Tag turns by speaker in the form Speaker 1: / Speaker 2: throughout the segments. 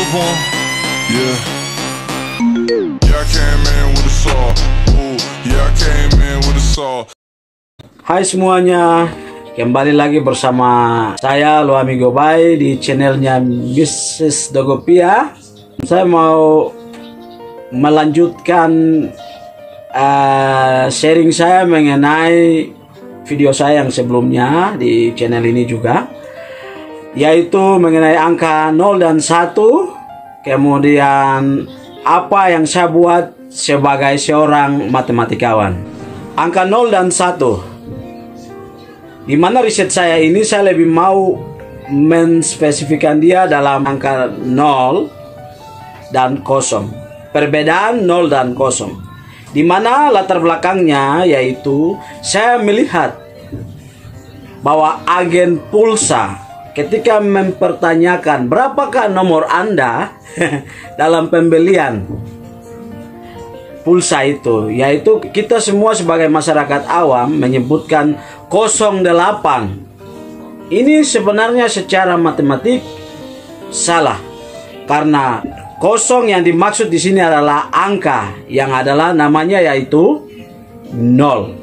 Speaker 1: move on? Yeah. Yeah, I came in with a saw. Ooh, yeah, I came in with a saw.
Speaker 2: Hai semuanya, kembali lagi bersama saya Luami Gobay di channelnya Mrs. Dogopia. Saya mau melanjutkan sharing saya mengenai video saya yang sebelumnya di channel ini juga, yaitu mengenai angka 0 dan 1, kemudian apa yang saya buat sebagai seorang matematikawan. Angka 0 dan 1, di mana riset saya ini saya lebih mau menspesifikkan dia dalam angka 0 dan 0. Perbedaan 0 dan 0. Di mana latar belakangnya yaitu saya melihat bahwa agen pulsa ketika mempertanyakan berapakah nomor Anda dalam pembelian pulsa itu, yaitu kita semua sebagai masyarakat awam menyebutkan 08. Ini sebenarnya secara matematik salah, karena 0 yang dimaksud di sini adalah angka yang adalah namanya yaitu 0.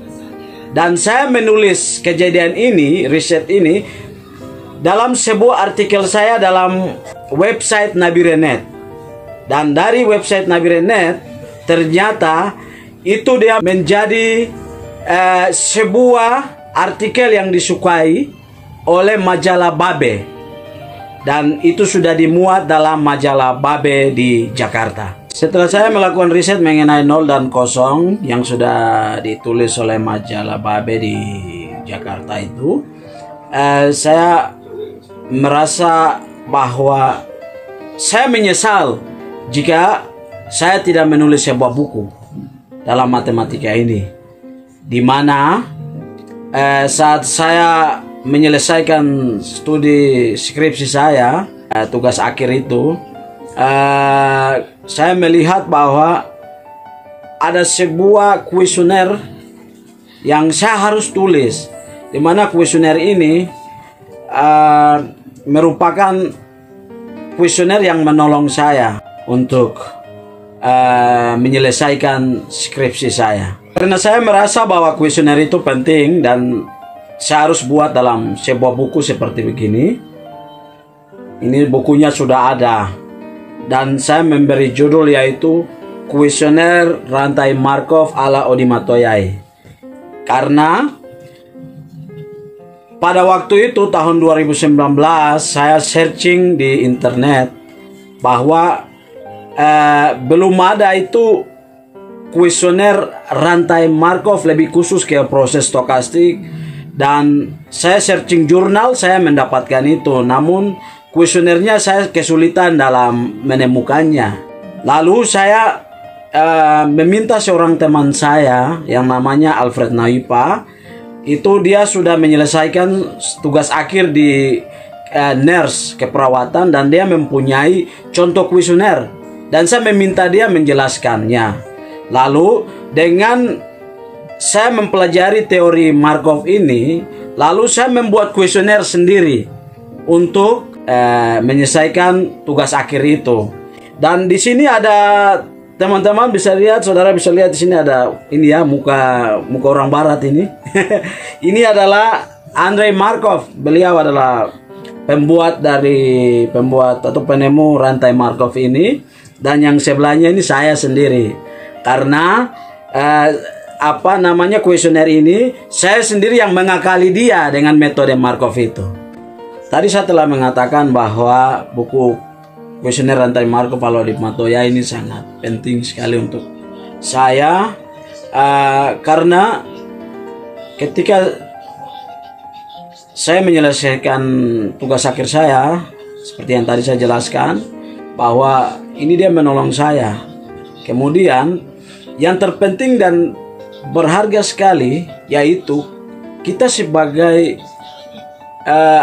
Speaker 2: Dan saya menulis kejadian ini, riset ini dalam sebuah artikel saya dalam website Nabirenet. Dan dari website Nabirenet ternyata itu dia menjadi sebuah artikel yang disukai oleh majalah Babe. Dan itu sudah dimuat dalam majalah Babe di Jakarta. Setelah saya melakukan riset mengenai 0 dan 0 yang sudah ditulis oleh majalah Babe di Jakarta itu, saya merasa bahwa saya menyesal jika saya tidak menulis sebuah buku dalam matematika ini, di mana saat saya menyelesaikan studi skripsi saya, tugas akhir itu, saya melihat bahwa ada sebuah kuesioner yang saya harus tulis, di mana kuesioner ini merupakan kuesioner yang menolong saya untuk menyelesaikan skripsi saya. Karena saya merasa bahwa kuesioner itu penting dan saya harus buat dalam sebuah buku seperti begini. Ini bukunya sudah ada dan saya memberi judul yaitu Kuesioner Rantai Markov ala Odimato-Yai. Karena pada waktu itu tahun 2019 saya searching di internet bahwa belum ada itu kuesioner rantai Markov lebih khusus ke proses stokastik, dan saya searching jurnal saya mendapatkan itu, namun kuesionernya saya kesulitan dalam menemukannya. Lalu saya meminta seorang teman saya yang namanya Alfred Naipa. Itu dia sudah menyelesaikan tugas akhir di nurse keperawatan dan dia mempunyai contoh kuesioner, dan saya meminta dia menjelaskannya. Lalu dengan saya mempelajari teori Markov ini, lalu saya membuat kuesioner sendiri untuk menyelesaikan tugas akhir itu. Dan di sini ada teman-teman bisa lihat, saudara bisa lihat di sini ada ini ya, muka orang barat ini. Ini adalah Andrei Markov. Beliau adalah pembuat atau penemu rantai Markov ini, dan yang sebelahnya ini saya sendiri. Karena kuesioner ini saya sendiri yang mengakali dia dengan metode Markov itu. Tadi saya telah mengatakan bahwa buku kuesioner rantai Markov ala Odimato-Yai ini sangat penting sekali untuk saya, karena ketika saya menyelesaikan tugas akhir saya, seperti yang tadi saya jelaskan, bahwa ini dia menolong saya. Kemudian yang terpenting dan berharga sekali yaitu kita sebagai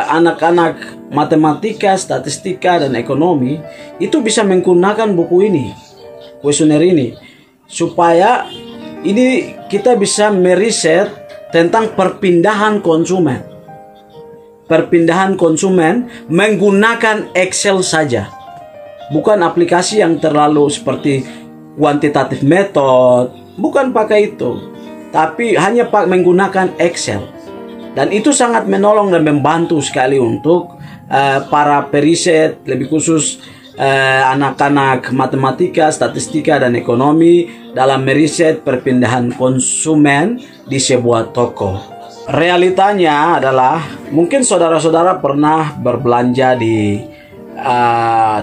Speaker 2: anak-anak matematika, statistika, dan ekonomi itu bisa menggunakan buku ini, kuesioner ini, supaya ini kita bisa meriset tentang perpindahan konsumen. Perpindahan konsumen menggunakan Excel saja. bukan aplikasi yang terlalu seperti quantitative method, bukan pakai itu, tapi hanya menggunakan Excel. Dan itu sangat menolong dan membantu sekali untuk para periset, lebih khusus anak-anak matematika, statistika, dan ekonomi dalam meriset perpindahan konsumen di sebuah toko. Realitanya adalah mungkin saudara-saudara pernah berbelanja di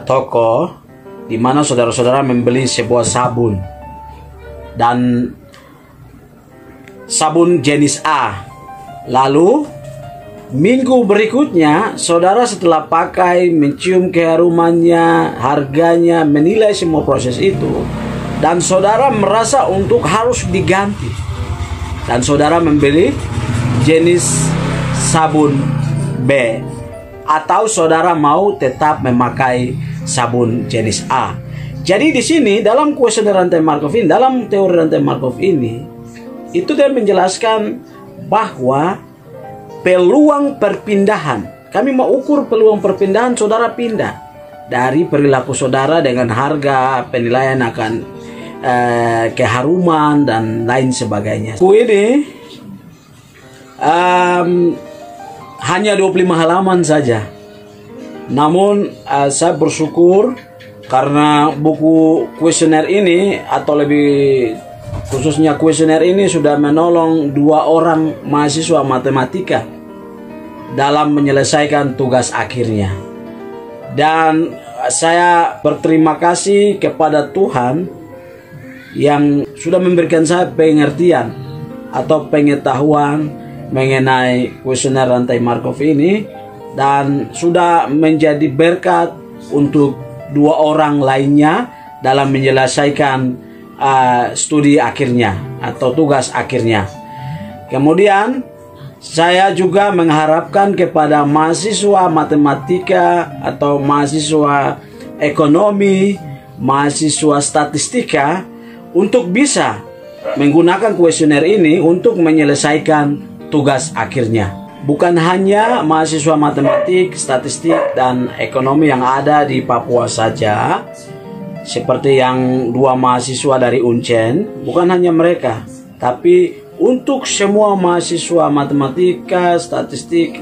Speaker 2: toko di mana saudara-saudara membeli sebuah sabun, dan sabun jenis A. Lalu minggu berikutnya saudara setelah pakai, mencium keharumannya, harganya, menilai semua proses itu, dan saudara merasa untuk harus diganti, dan saudara membeli jenis sabun B, atau saudara mau tetap memakai sabun jenis A. Jadi di sini dalam kuesioner rantai Markov ini, dalam teori rantai Markov ini, itu dia menjelaskan bahwa peluang perpindahan, kami mau ukur peluang perpindahan saudara pindah dari perilaku saudara dengan harga, penilaian akan keharuman dan lain sebagainya. Buku ini hanya 25 halaman saja. Namun saya bersyukur karena buku kuesioner ini, atau lebih khususnya kuesioner ini, sudah menolong 2 orang mahasiswa matematika dalam menyelesaikan tugas akhirnya. Dan saya berterima kasih kepada Tuhan yang sudah memberikan saya pengertian atau pengetahuan mengenai kuesioner rantai Markov ini, dan sudah menjadi berkat untuk 2 orang lainnya dalam menyelesaikan studi akhirnya atau tugas akhirnya. Kemudian saya juga mengharapkan kepada mahasiswa matematika atau mahasiswa ekonomi, mahasiswa statistika untuk bisa menggunakan kuesioner ini untuk menyelesaikan tugas akhirnya. Bukan hanya mahasiswa matematik, statistik, dan ekonomi yang ada di Papua saja, seperti yang 2 mahasiswa dari Uncen, bukan hanya mereka, tapi untuk semua mahasiswa matematika, statistik,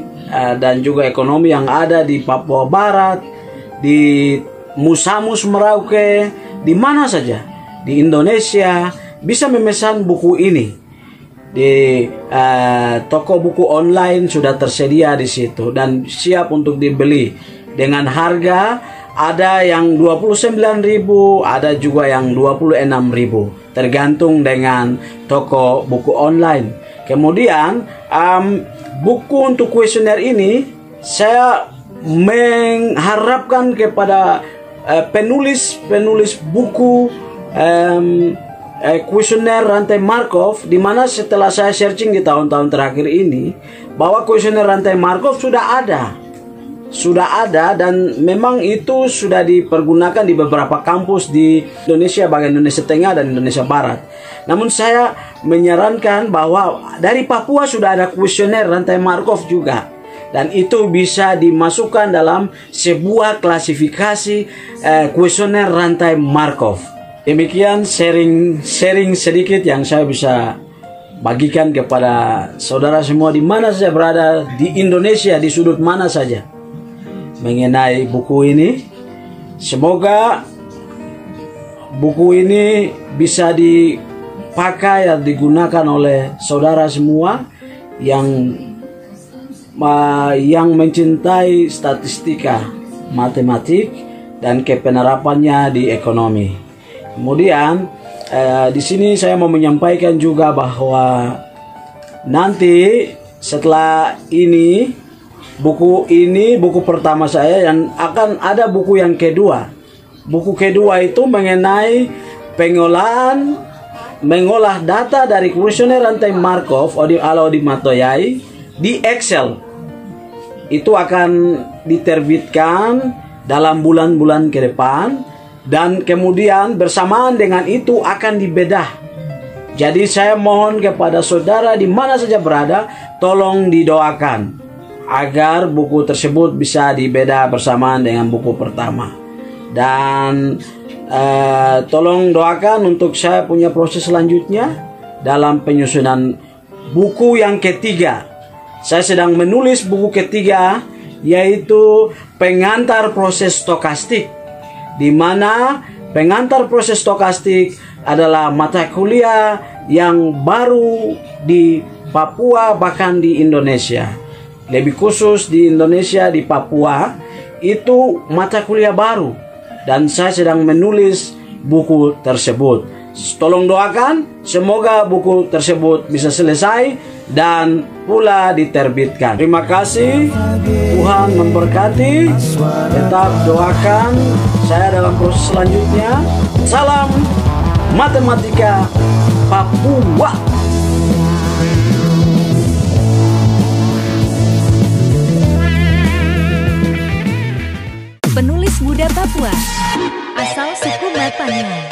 Speaker 2: dan juga ekonomi yang ada di Papua Barat, di Musamus, Merauke, di mana saja di Indonesia, bisa memesan buku ini. Di toko buku online sudah tersedia di situ dan siap untuk dibeli dengan harga, ada yang 29.000, ada juga yang 26.000, tergantung dengan toko buku online. Kemudian buku untuk kuesioner ini saya mengharapkan kepada penulis buku kuesioner rantai Markov, di mana setelah saya searching di tahun-tahun terakhir ini, bahwa kuesioner rantai Markov sudah ada dan memang itu sudah dipergunakan di beberapa kampus di Indonesia, bagian Indonesia Tengah dan Indonesia Barat. Namun saya menyarankan bahwa dari Papua sudah ada kuesioner rantai Markov juga, dan itu bisa dimasukkan dalam sebuah klasifikasi kuesioner rantai Markov. Demikian sharing sedikit yang saya bisa bagikan kepada saudara semua di mana saja berada di Indonesia, di sudut mana saja, mengenai buku ini. Semoga buku ini bisa dipakai dan digunakan oleh saudara semua yang mencintai statistika, matematik, dan kepenerapannya di ekonomi. Kemudian di sini saya mau menyampaikan juga bahwa nanti setelah ini buku pertama saya, yang akan ada buku yang kedua. Buku kedua itu mengenai mengolah data dari kuesioner rantai Markov Odi Matoyai di Excel. Itu akan diterbitkan dalam bulan-bulan ke depan. Dan kemudian bersamaan dengan itu akan dibedah. Jadi saya mohon kepada saudara di mana saja berada, tolong didoakan agar buku tersebut bisa dibedah bersamaan dengan buku pertama. Dan tolong doakan untuk saya punya proses selanjutnya dalam penyusunan buku yang ketiga. Saya sedang menulis buku ketiga, yaitu pengantar proses stokastik, di mana pengantar proses stokastik adalah mata kuliah yang baru di Papua, bahkan di Indonesia. Lebih khusus di Indonesia, di Papua, itu mata kuliah baru. Dan saya sedang menulis buku tersebut. Tolong doakan, semoga buku tersebut bisa selesai dan pula diterbitkan. Terima kasih, Tuhan memberkati. Tetap doakan saya dalam proses selanjutnya. Salam Matematika Papua.
Speaker 3: Penulis muda Papua, asal suku Mapanya.